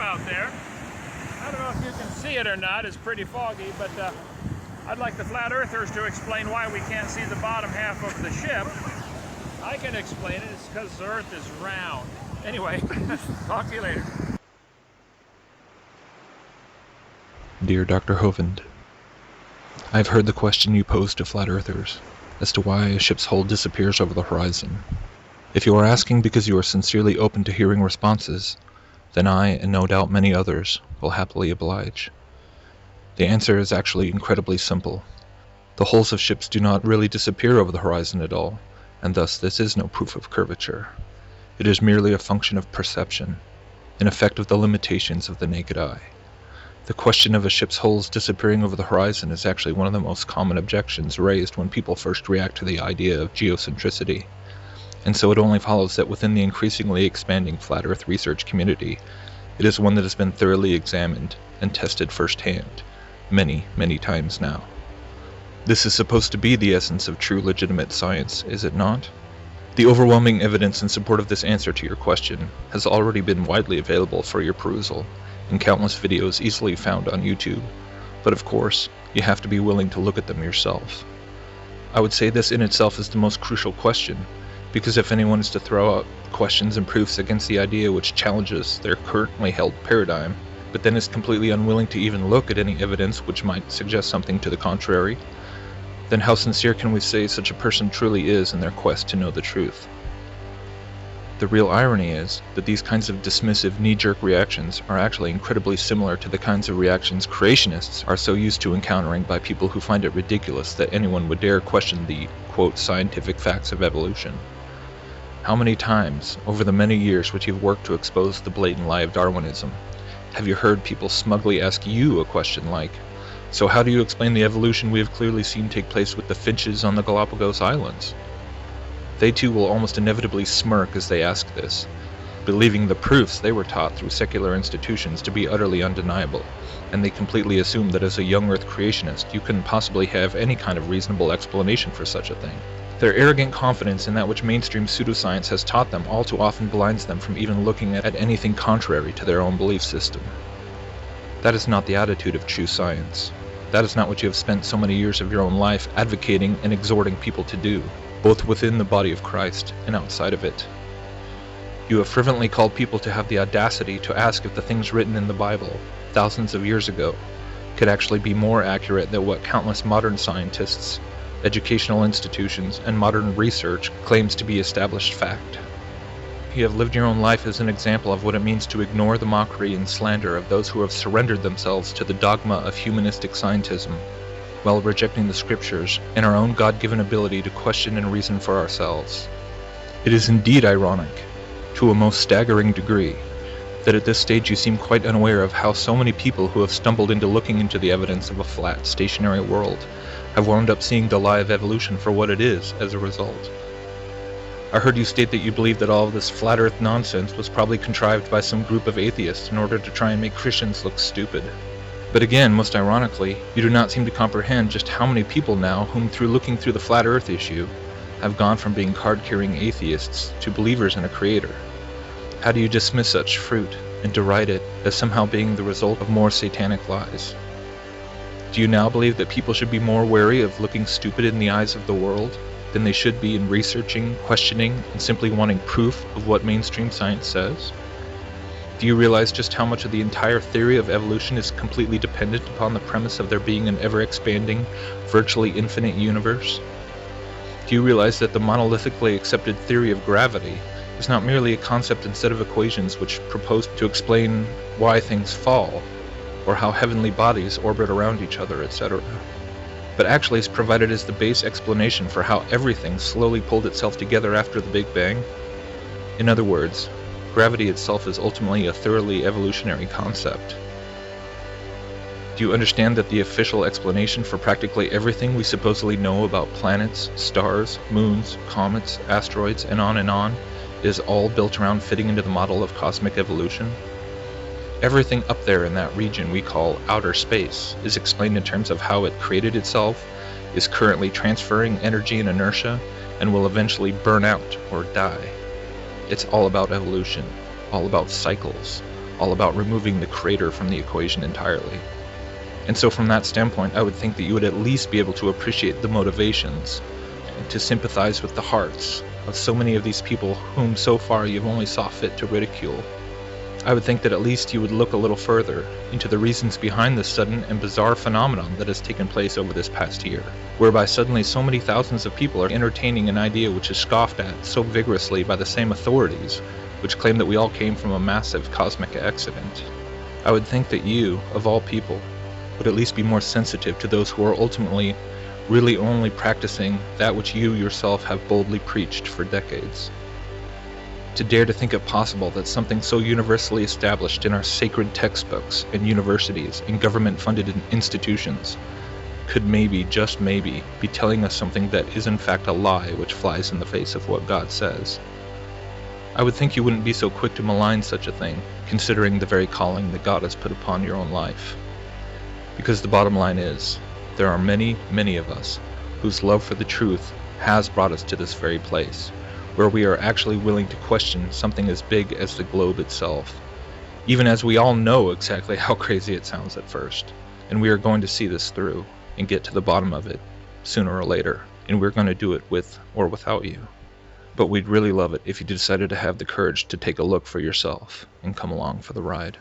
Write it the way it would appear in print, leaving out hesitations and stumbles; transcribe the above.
out there. I don't know if you can see it or not, it's pretty foggy, but I'd like the flat earthers to explain why we can't see the bottom half of the ship. I can explain it, it's because the earth is round. Anyway, talk to you later. Dear Dr. Hovind, I've heard the question you posed to flat earthers as to why a ship's hull disappears over the horizon. If you are asking because you are sincerely open to hearing responses, then I, and no doubt many others, will happily oblige. The answer is actually incredibly simple. The hulls of ships do not really disappear over the horizon at all, and thus this is no proof of curvature. It is merely a function of perception, an effect of the limitations of the naked eye. The question of a ship's hulls disappearing over the horizon is actually one of the most common objections raised when people first react to the idea of geocentricity. And so it only follows that within the increasingly expanding flat earth research community, it is one that has been thoroughly examined and tested firsthand, many, many times now. This is supposed to be the essence of true legitimate science, is it not? The overwhelming evidence in support of this answer to your question has already been widely available for your perusal in countless videos easily found on YouTube, but of course, you have to be willing to look at them yourself. I would say this in itself is the most crucial question, because if anyone is to throw out questions and proofs against the idea which challenges their currently held paradigm, but then is completely unwilling to even look at any evidence which might suggest something to the contrary, then how sincere can we say such a person truly is in their quest to know the truth? The real irony is that these kinds of dismissive, knee-jerk reactions are actually incredibly similar to the kinds of reactions creationists are so used to encountering by people who find it ridiculous that anyone would dare question the, quote, scientific facts of evolution. How many times, over the many years which you've worked to expose the blatant lie of Darwinism, have you heard people smugly ask you a question like, so how do you explain the evolution we have clearly seen take place with the finches on the Galapagos Islands? They too will almost inevitably smirk as they ask this, believing the proofs they were taught through secular institutions to be utterly undeniable, and they completely assume that as a young Earth creationist you couldn't possibly have any kind of reasonable explanation for such a thing. Their arrogant confidence in that which mainstream pseudoscience has taught them all too often blinds them from even looking at anything contrary to their own belief system. That is not the attitude of true science. That is not what you have spent so many years of your own life advocating and exhorting people to do, both within the body of Christ and outside of it. You have fervently called people to have the audacity to ask if the things written in the Bible, thousands of years ago, could actually be more accurate than what countless modern scientists, educational institutions, and modern research claims to be established fact. You have lived your own life as an example of what it means to ignore the mockery and slander of those who have surrendered themselves to the dogma of humanistic scientism, while rejecting the scriptures and our own God-given ability to question and reason for ourselves. It is indeed ironic, to a most staggering degree, that at this stage you seem quite unaware of how so many people who have stumbled into looking into the evidence of a flat, stationary world have wound up seeing the lie of evolution for what it is as a result. I heard you state that you believe that all of this flat earth nonsense was probably contrived by some group of atheists in order to try and make Christians look stupid. But again, most ironically, you do not seem to comprehend just how many people now, whom through looking through the flat earth issue, have gone from being card-carrying atheists to believers in a creator. How do you dismiss such fruit and deride it as somehow being the result of more satanic lies? Do you now believe that people should be more wary of looking stupid in the eyes of the world than they should be in researching, questioning, and simply wanting proof of what mainstream science says? Do you realize just how much of the entire theory of evolution is completely dependent upon the premise of there being an ever-expanding, virtually infinite universe? Do you realize that the monolithically accepted theory of gravity is not merely a concept and set of equations which propose to explain why things fall, or how heavenly bodies orbit around each other, etc., but actually is provided as the base explanation for how everything slowly pulled itself together after the Big Bang? In other words, gravity itself is ultimately a thoroughly evolutionary concept. Do you understand that the official explanation for practically everything we supposedly know about planets, stars, moons, comets, asteroids, and on, is all built around fitting into the model of cosmic evolution? Everything up there in that region we call outer space is explained in terms of how it created itself, is currently transferring energy and inertia, and will eventually burn out or die. It's all about evolution, all about cycles, all about removing the crater from the equation entirely. And so from that standpoint, I would think that you would at least be able to appreciate the motivations and to sympathize with the hearts of so many of these people whom so far you've only saw fit to ridicule. I would think that at least you would look a little further into the reasons behind this sudden and bizarre phenomenon that has taken place over this past year, whereby suddenly so many thousands of people are entertaining an idea which is scoffed at so vigorously by the same authorities which claim that we all came from a massive cosmic accident. I would think that you, of all people, would at least be more sensitive to those who are ultimately really only practicing that which you yourself have boldly preached for decades. To dare to think it possible that something so universally established in our sacred textbooks and universities and government-funded institutions could maybe, just maybe, be telling us something that is in fact a lie which flies in the face of what God says. I would think you wouldn't be so quick to malign such a thing, considering the very calling that God has put upon your own life. Because the bottom line is, there are many, many of us whose love for the truth has brought us to this very place, where we are actually willing to question something as big as the globe itself, even as we all know exactly how crazy it sounds at first, and we are going to see this through and get to the bottom of it sooner or later, and we're going to do it with or without you. But we'd really love it if you decided to have the courage to take a look for yourself and come along for the ride.